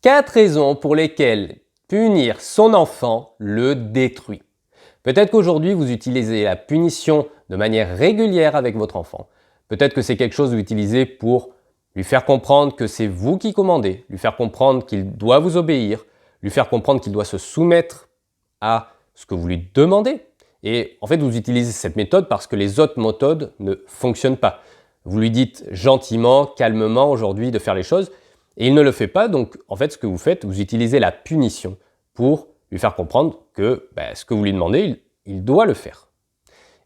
4 raisons pour lesquelles punir son enfant le détruit. Peut-être qu'aujourd'hui vous utilisez la punition de manière régulière avec votre enfant. Peut-être que c'est quelque chose que vous utilisez pour lui faire comprendre que c'est vous qui commandez, lui faire comprendre qu'il doit vous obéir, lui faire comprendre qu'il doit se soumettre à ce que vous lui demandez. Et en fait, vous utilisez cette méthode parce que les autres méthodes ne fonctionnent pas. Vous lui dites gentiment, calmement aujourd'hui de faire les choses et il ne le fait pas. Donc en fait, ce que vous faites, vous utilisez la punition pour lui faire comprendre que ce que vous lui demandez, il doit le faire.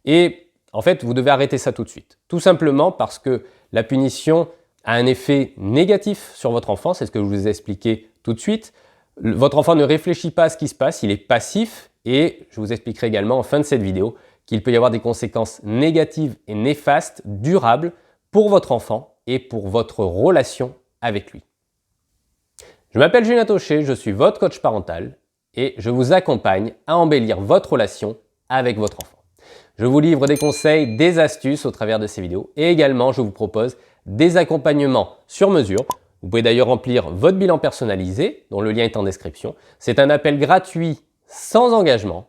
Et en fait, vous devez arrêter ça tout de suite. Tout simplement parce que la punition a un effet négatif sur votre enfant, c'est ce que je vous ai expliqué tout de suite. Votre enfant ne réfléchit pas à ce qui se passe, il est passif et je vous expliquerai également en fin de cette vidéo qu'il peut y avoir des conséquences négatives et néfastes, durables pour votre enfant et pour votre relation avec lui. Je m'appelle Julien Taucher, je suis votre coach parental et je vous accompagne à embellir votre relation avec votre enfant. Je vous livre des conseils, des astuces au travers de ces vidéos et également je vous propose des accompagnements sur mesure. Vous pouvez d'ailleurs remplir votre bilan personnalisé, dont le lien est en description. C'est un appel gratuit, sans engagement,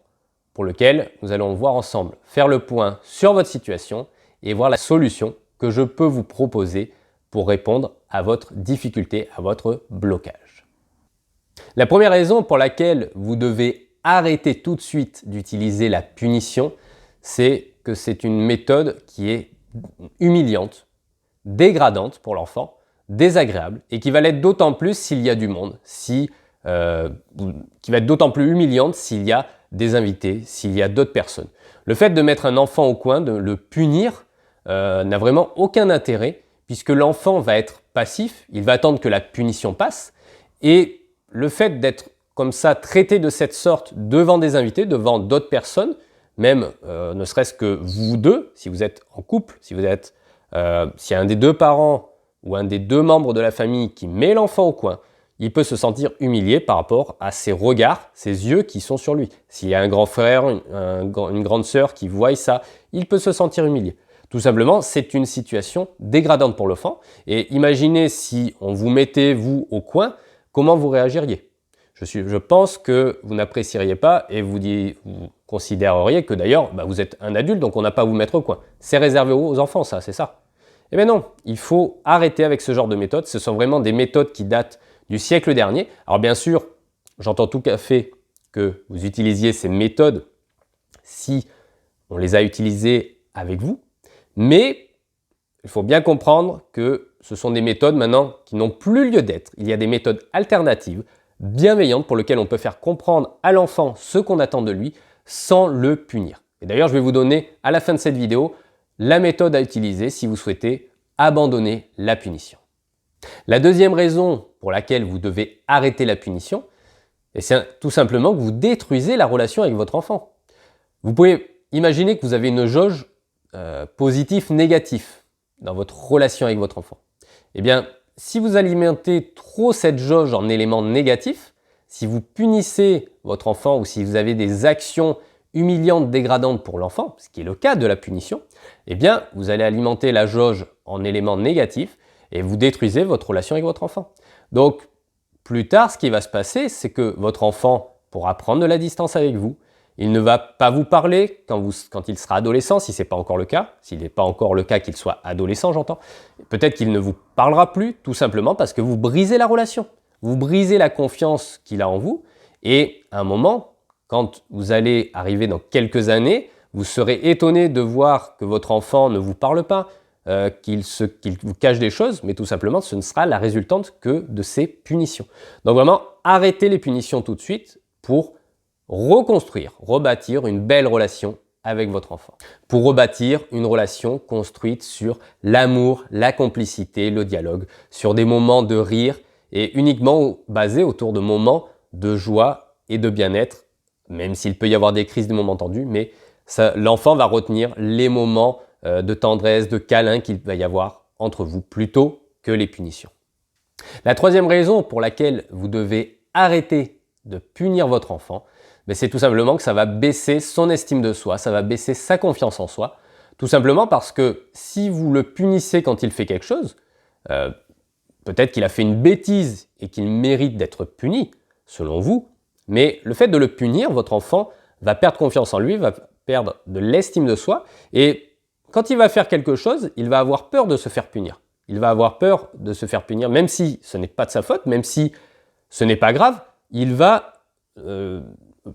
pour lequel nous allons voir ensemble faire le point sur votre situation et voir la solution que je peux vous proposer pour répondre à votre difficulté, à votre blocage. La première raison pour laquelle vous devez arrêter tout de suite d'utiliser la punition, c'est que c'est une méthode qui est humiliante, dégradante pour l'enfant, désagréable et qui va l'être d'autant plus s'il y a du monde, qui va être d'autant plus humiliante s'il y a des invités, s'il y a d'autres personnes. Le fait de mettre un enfant au coin, de le punir, n'a vraiment aucun intérêt puisque l'enfant va être passif, il va attendre que la punition passe et le fait d'être comme ça traité de cette sorte devant des invités, devant d'autres personnes, même ne serait-ce que vous deux, si vous êtes en couple, s'il y a un des deux parents ou un des deux membres de la famille qui met l'enfant au coin, il peut se sentir humilié par rapport à ses regards, ses yeux qui sont sur lui. S'il y a un grand frère, une grande sœur qui voit ça, il peut se sentir humilié. Tout simplement, c'est une situation dégradante pour l'enfant. Et imaginez si on vous mettait, vous, au coin, comment vous réagiriez? Je pense que vous n'apprécieriez pas et vous considéreriez que d'ailleurs, vous êtes un adulte, donc on n'a pas à vous mettre au coin. C'est réservé aux enfants, ça, c'est ça. Eh bien non, il faut arrêter avec ce genre de méthodes. Ce sont vraiment des méthodes qui datent du siècle dernier. Alors bien sûr, j'entends tout à fait que vous utilisiez ces méthodes si on les a utilisées avec vous, mais il faut bien comprendre que ce sont des méthodes maintenant qui n'ont plus lieu d'être. Il y a des méthodes alternatives, bienveillantes, pour lesquelles on peut faire comprendre à l'enfant ce qu'on attend de lui sans le punir. Et d'ailleurs, je vais vous donner à la fin de cette vidéo la méthode à utiliser si vous souhaitez abandonner la punition. La deuxième raison pour laquelle vous devez arrêter la punition, c'est tout simplement que vous détruisez la relation avec votre enfant. Vous pouvez imaginer que vous avez une jauge positif-négatif dans votre relation avec votre enfant. Eh bien, si vous alimentez trop cette jauge en éléments négatifs, si vous punissez votre enfant ou si vous avez des actions humiliante, dégradante pour l'enfant, ce qui est le cas de la punition, eh bien, vous allez alimenter la jauge en éléments négatifs et vous détruisez votre relation avec votre enfant. Donc, plus tard, ce qui va se passer, c'est que votre enfant pourra prendre de la distance avec vous. Il ne va pas vous parler quand il sera adolescent, si ce n'est pas encore le cas. S'il n'est pas encore le cas qu'il soit adolescent, j'entends. Peut-être qu'il ne vous parlera plus, tout simplement parce que vous brisez la relation. Vous brisez la confiance qu'il a en vous et à un moment, quand vous allez arriver dans quelques années, vous serez étonné de voir que votre enfant ne vous parle pas, qu'il vous cache des choses, mais tout simplement, ce ne sera la résultante que de ces punitions. Donc vraiment, arrêtez les punitions tout de suite pour reconstruire, rebâtir une belle relation avec votre enfant. Pour rebâtir une relation construite sur l'amour, la complicité, le dialogue, sur des moments de rire et uniquement basés autour de moments de joie et de bien-être, même s'il peut y avoir des crises de moments tendus, mais l'enfant va retenir les moments de tendresse, de câlin qu'il va y avoir entre vous plutôt que les punitions. La troisième raison pour laquelle vous devez arrêter de punir votre enfant, c'est tout simplement que ça va baisser son estime de soi, ça va baisser sa confiance en soi, tout simplement parce que si vous le punissez quand il fait quelque chose, peut-être qu'il a fait une bêtise et qu'il mérite d'être puni, selon vous, mais le fait de le punir, votre enfant va perdre confiance en lui, va perdre de l'estime de soi, et quand il va faire quelque chose, il va avoir peur de se faire punir. Il va avoir peur de se faire punir, même si ce n'est pas de sa faute, même si ce n'est pas grave, il va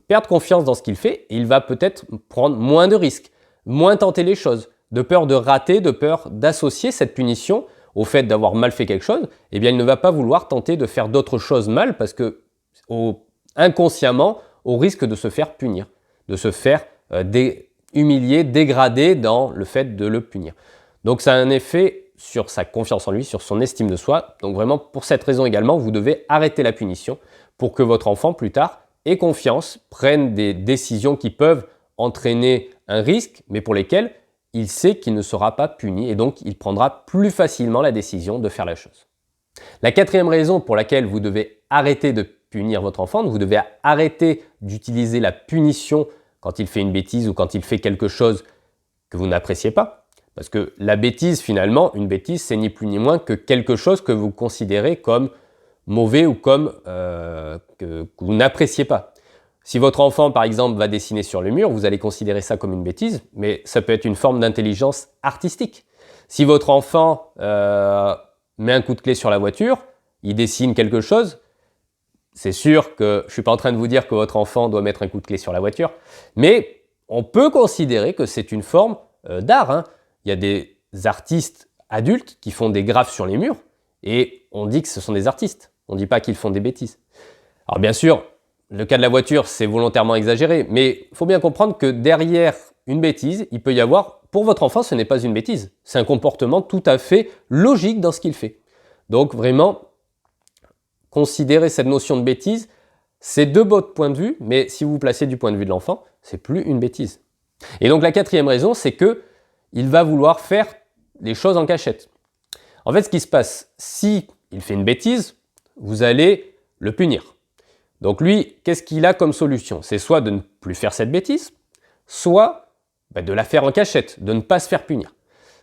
perdre confiance dans ce qu'il fait et il va peut-être prendre moins de risques, moins tenter les choses, de peur de rater, de peur d'associer cette punition au fait d'avoir mal fait quelque chose. Eh bien, il ne va pas vouloir tenter de faire d'autres choses mal parce que inconsciemment, au risque de se faire punir, de se faire humilier, dégrader dans le fait de le punir. Donc ça a un effet sur sa confiance en lui, sur son estime de soi. Donc vraiment, pour cette raison également, vous devez arrêter la punition pour que votre enfant, plus tard, ait confiance, prenne des décisions qui peuvent entraîner un risque, mais pour lesquelles il sait qu'il ne sera pas puni et donc il prendra plus facilement la décision de faire la chose. La quatrième raison pour laquelle vous devez arrêter de punir votre enfant, vous devez arrêter d'utiliser la punition quand il fait une bêtise ou quand il fait quelque chose que vous n'appréciez pas. Parce que la bêtise, finalement, une bêtise, c'est ni plus ni moins que quelque chose que vous considérez comme mauvais ou comme que vous n'appréciez pas. Si votre enfant, par exemple, va dessiner sur le mur, vous allez considérer ça comme une bêtise, mais ça peut être une forme d'intelligence artistique. Si votre enfant met un coup de clé sur la voiture, il dessine quelque chose, c'est sûr que je ne suis pas en train de vous dire que votre enfant doit mettre un coup de clé sur la voiture, mais on peut considérer que c'est une forme d'art, hein. Il y a des artistes adultes qui font des graphes sur les murs et on dit que ce sont des artistes. On ne dit pas qu'ils font des bêtises. Alors bien sûr, le cas de la voiture, c'est volontairement exagéré, mais il faut bien comprendre que derrière une bêtise, il peut y avoir, pour votre enfant, ce n'est pas une bêtise. C'est un comportement tout à fait logique dans ce qu'il fait. Donc vraiment, considérer cette notion de bêtise, c'est de votre point de vue, mais si vous vous placez du point de vue de l'enfant, c'est plus une bêtise. Et donc la quatrième raison, c'est que il va vouloir faire les choses en cachette. En fait, ce qui se passe, si il fait une bêtise, vous allez le punir. Donc lui, qu'est-ce qu'il a comme solution? C'est soit de ne plus faire cette bêtise, soit de la faire en cachette, de ne pas se faire punir.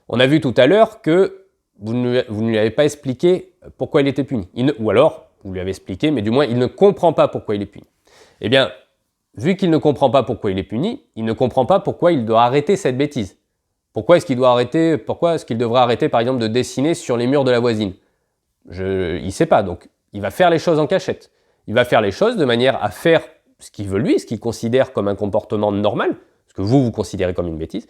On a vu tout à l'heure que vous ne lui avez pas expliqué pourquoi il était puni. Ou alors, vous lui avez expliqué, mais du moins, il ne comprend pas pourquoi il est puni. Eh bien, vu qu'il ne comprend pas pourquoi il est puni, il ne comprend pas pourquoi il doit arrêter cette bêtise. Pourquoi est-ce qu'il doit arrêter, pourquoi est-ce qu'il devrait arrêter, par exemple, de dessiner sur les murs de la voisine? Il ne sait pas, donc il va faire les choses en cachette. Il va faire les choses de manière à faire ce qu'il veut lui, ce qu'il considère comme un comportement normal, ce que vous considérez comme une bêtise,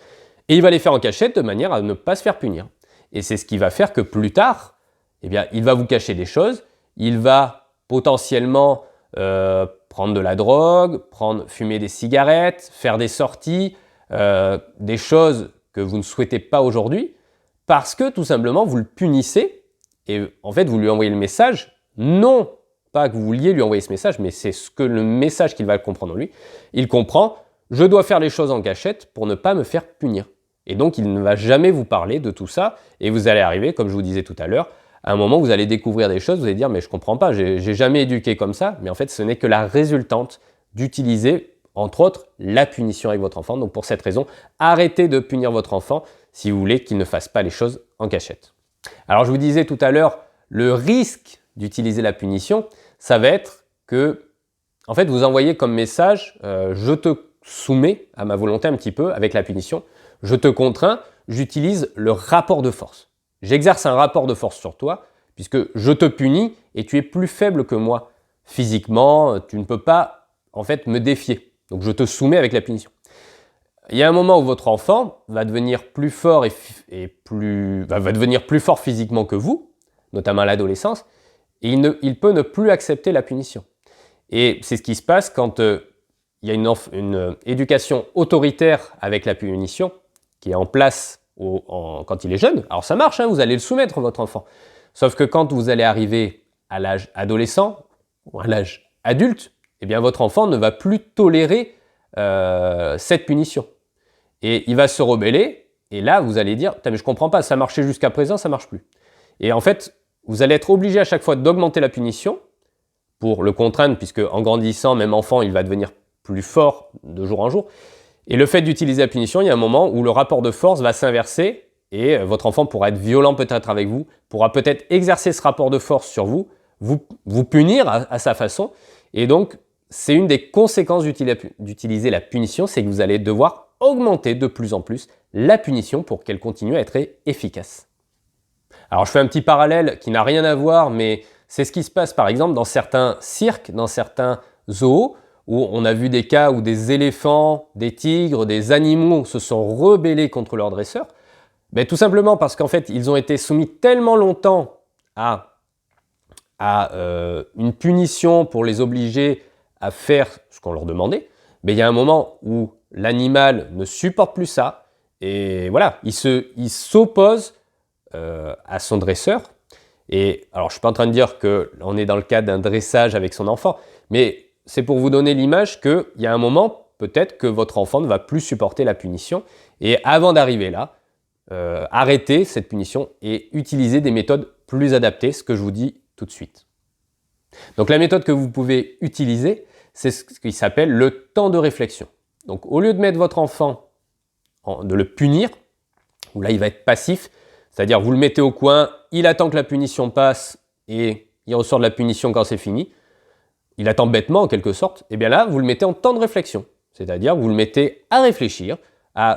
et il va les faire en cachette de manière à ne pas se faire punir. Et c'est ce qui va faire que plus tard, eh bien, il va vous cacher des choses, il va potentiellement prendre de la drogue, fumer des cigarettes, faire des sorties, des choses que vous ne souhaitez pas aujourd'hui, parce que tout simplement vous le punissez, et en fait vous lui envoyez le message, non pas que vous vouliez lui envoyer ce message, mais c'est ce que le message qu'il va comprendre en lui. Il comprend, je dois faire les choses en cachette pour ne pas me faire punir. Et donc il ne va jamais vous parler de tout ça, et vous allez arriver, comme je vous disais tout à l'heure, à un moment où vous allez découvrir des choses, vous allez dire mais je comprends pas, j'ai jamais éduqué comme ça, mais en fait ce n'est que la résultante d'utiliser entre autres la punition avec votre enfant. Donc pour cette raison, arrêtez de punir votre enfant si vous voulez qu'il ne fasse pas les choses en cachette. Alors je vous disais tout à l'heure, le risque d'utiliser la punition, ça va être que, en fait, vous envoyez comme message, je te soumets à ma volonté un petit peu avec la punition, je te contrains, j'utilise le rapport de force. J'exerce un rapport de force sur toi, puisque je te punis et tu es plus faible que moi. Physiquement, tu ne peux pas, en fait, me défier. Donc je te soumets avec la punition. Il y a un moment où votre enfant va devenir plus fort va devenir plus fort physiquement que vous, notamment à l'adolescence, et il peut ne plus accepter la punition. Et c'est ce qui se passe quand il y a une éducation autoritaire avec la punition qui est en place quand il est jeune. Alors ça marche, hein, vous allez le soumettre, votre enfant. Sauf que quand vous allez arriver à l'âge adolescent ou à l'âge adulte, eh bien votre enfant ne va plus tolérer cette punition. Et il va se rebeller, et là vous allez dire, mais je comprends pas, ça marchait jusqu'à présent, ça marche plus. Et en fait, vous allez être obligé à chaque fois d'augmenter la punition pour le contraindre, puisque en grandissant, même enfant, il va devenir plus fort de jour en jour. Et le fait d'utiliser la punition, il y a un moment où le rapport de force va s'inverser, et votre enfant pourra être violent peut-être avec vous, pourra peut-être exercer ce rapport de force sur vous, vous punir à sa façon. Et donc, c'est une des conséquences d'utiliser la punition, c'est que vous allez devoir augmenter de plus en plus la punition pour qu'elle continue à être efficace. Alors, je fais un petit parallèle qui n'a rien à voir, mais c'est ce qui se passe par exemple dans certains cirques, dans certains zoos, où on a vu des cas où des éléphants, des tigres, des animaux se sont rebellés contre leurs dresseurs. Mais tout simplement parce qu'en fait, ils ont été soumis tellement longtemps à une punition pour les obliger à faire ce qu'on leur demandait, mais il y a un moment où l'animal ne supporte plus ça, et voilà, il s'oppose à son dresseur. Et alors, je ne suis pas en train de dire qu'on est dans le cadre d'un dressage avec son enfant, mais c'est pour vous donner l'image qu'il y a un moment, peut-être que votre enfant ne va plus supporter la punition, et avant d'arriver là, arrêtez cette punition et utilisez des méthodes plus adaptées, ce que je vous dis tout de suite. Donc la méthode que vous pouvez utiliser, c'est ce qui s'appelle le temps de réflexion. Donc au lieu de mettre votre enfant, de le punir, où là il va être passif, c'est-à-dire vous le mettez au coin, il attend que la punition passe et il ressort de la punition quand c'est fini, il attend bêtement en quelque sorte, et bien là vous le mettez en temps de réflexion, c'est-à-dire vous le mettez à réfléchir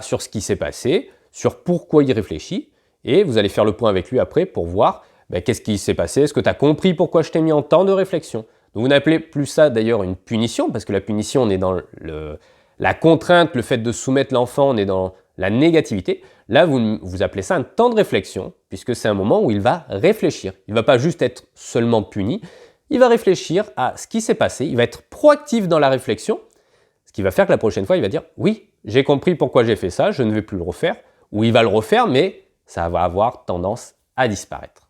sur ce qui s'est passé, sur pourquoi il réfléchit, et vous allez faire le point avec lui après pour voir qu'est-ce qui s'est passé, est-ce que tu as compris pourquoi je t'ai mis en temps de réflexion. Donc vous n'appelez plus ça d'ailleurs une punition, parce que la punition, on est dans la contrainte, le fait de soumettre l'enfant, on est dans la négativité. Là, vous appelez ça un temps de réflexion, puisque c'est un moment où il va réfléchir. Il ne va pas juste être seulement puni, il va réfléchir à ce qui s'est passé, il va être proactif dans la réflexion, ce qui va faire que la prochaine fois, il va dire « Oui, j'ai compris pourquoi j'ai fait ça, je ne vais plus le refaire », ou il va le refaire, mais ça va avoir tendance à disparaître.